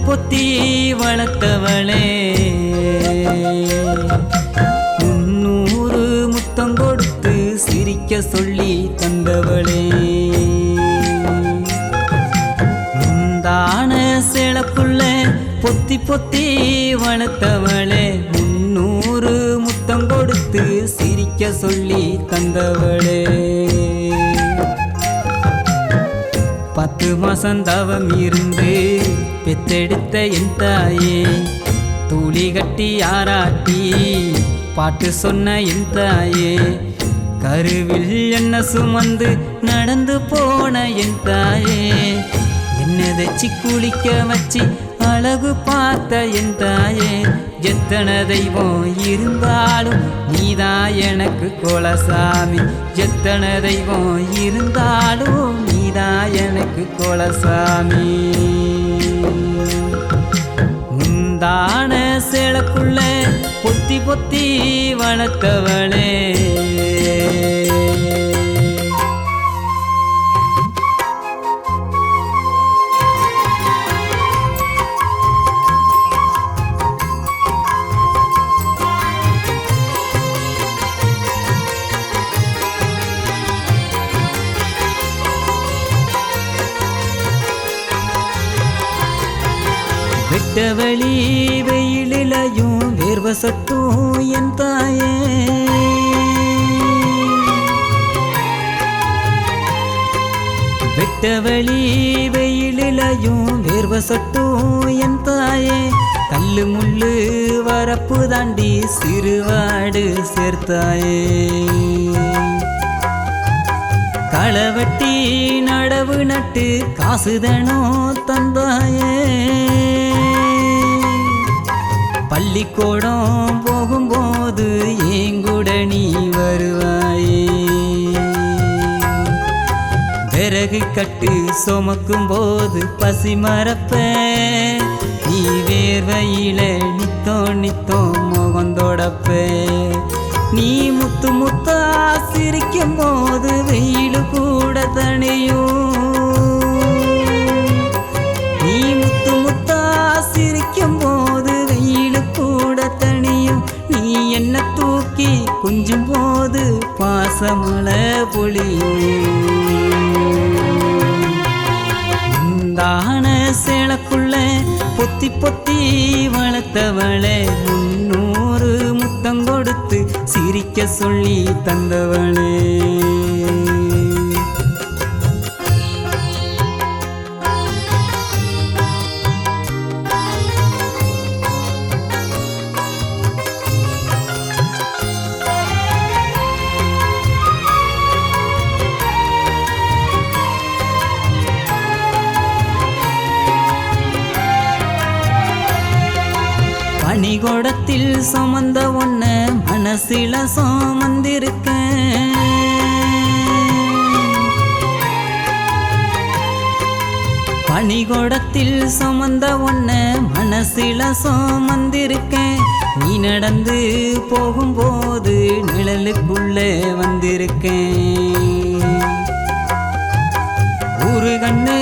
பொத்தி வளர்த்தவளே 300 முத்தம் கொடுத்து சிரிக்க சொல்லி தந்தவளே முந்தான சேலக்குள்ள பொத்தி பொத்தி வளர்த்தவளே 300 முத்தம் கொடுத்து சிரிக்க சொல்லி தந்தவளே 10 மாசம் தவம் இருந்து பெத்தெடுத்த என் தாயே தூளி கட்டி ஆராட்டி பாட்டு சொன்ன என் தாயே கருவில் என்ன சுமந்து நடந்து போன என் தாயே என்ன தச்சு குளிக்க வச்சு அழகு பார்த்த என் தாயே எத்தனை தெய்வம் இருந்தாலும் நீதான் எனக்கு குலசாமி எத்தனை தெய்வம் இருந்தாலும் நீதான் எனக்கு குலசாமி முந்தான சேலக்குள்ள பொத்தி பொத்தி வளர்த்தவளே வெட்டவெளி வெயிலையும் வேர்வ சட்டும் என் தாயே வெட்டவெளி வெயிலையும் வேர்வ சட்டும் என் தாயே கல்லு முள்ளு வரப்பு தாண்டி சிறுவாடு சேர்த்தாயே களவட்டி நடவு நட்டு காசுதனோ தந்தாயே பள்ளிக்கூடம் போகும்போது ஏங்கூட நீ வருவாயே விறகு கட்டு சுமக்கும் போது பசி மறப்ப நீ வேர்வையில நித்தோ நித்தோ முகந்தோடப்ப நீ முத்து முத்தா சிரிக்கும் போது வெயிலு கூட தனியும் நீ முத்து முத்தா சிரிக்கும் போது வெயிலு கூட தனியும் நீ என்ன தூக்கி கொஞ்சும் போது பாசமழை பொழியும் முந்தான சேலக்குள்ள பொத்தி பொத்தி வளர்த்தவளே 300 முத்தம் கொடுத்து சிரிக்க சொல்லி தந்தவளே பனிகோடத்தில் சுமந்த ஒன்ன மனசில சுமந்திருக்க பனிகோடத்தில் சுமந்த ஒன்ன மனசில சுமந்திருக்க நீ நடந்து போகும்போது நிழலுக்குள்ள வந்திருக்கேன் ஒரு கண்ணு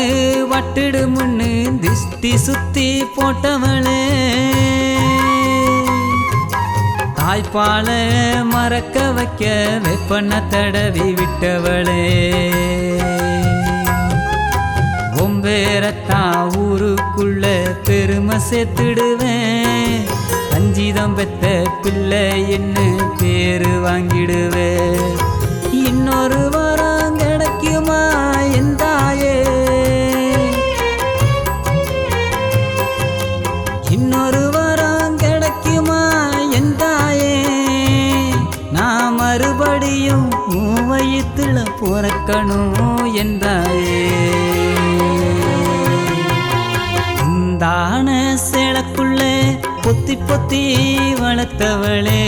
வட்டிடு முன்னு திஷ்டி சுத்தி போட்டவளே தாய்ப்பால மறக்க வைக்க வெப்பண்ண தடவி விட்டவளே ஒம்பேரத்தா ஊருக்குள்ள பெருமை சேர்த்துடுவேன் கஞ்சிதம் பெத்த பிள்ளை என்ன பேரு வாங்கிடுவேன் இன்னொரு வாரம் கிடைக்குமா என் தாயே இன்னொரு வாரம் கிடைக்குமா என் தாயே நான் மறுபடியும் வயிற்றுல பிறக்கணும் என் தாயே முந்தான சேலக்குள்ள பொத்தி பொத்தி வளர்த்தவளே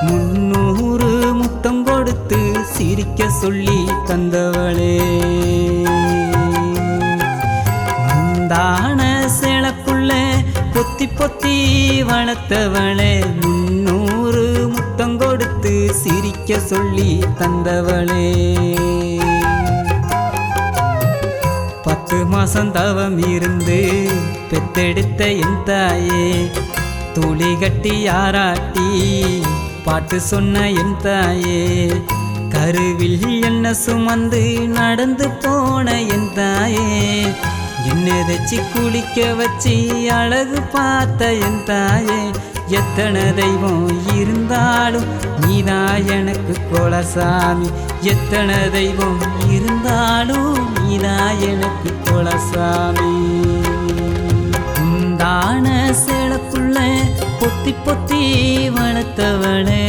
300 முத்தம் கொடுத்து சிரிக்க சொல்லி தந்தவளே முந்தான சேலக்குள்ள பொத்தி பொத்தி வளர்த்தவளே 300 முத்தம் கொடுத்து சிரிக்க சொல்லி தந்தவளே 10 மாசம் தவம் இருந்து பெத்தெடுத்த என் தாயே, தூளி கட்டி ஆராட்டி பாட்டு சொன்ன என் தாயே, கருவில் என்ன சுமந்து நடந்து போன என் தாயே, என்ன தச்சு குளிக்க வச்சு அழகு பார்த்த என் தாயே, எத்தனை தெய்வம் இருந்தாலும் நீதான் எனக்கு குலசாமி, எத்தனை தெய்வம் இருந்தாலும் நீதான் எனக்கு குலசாமி. உண்டான சேலக்குள்ள பொத்தி பொத்தி வளர்த்தவளே,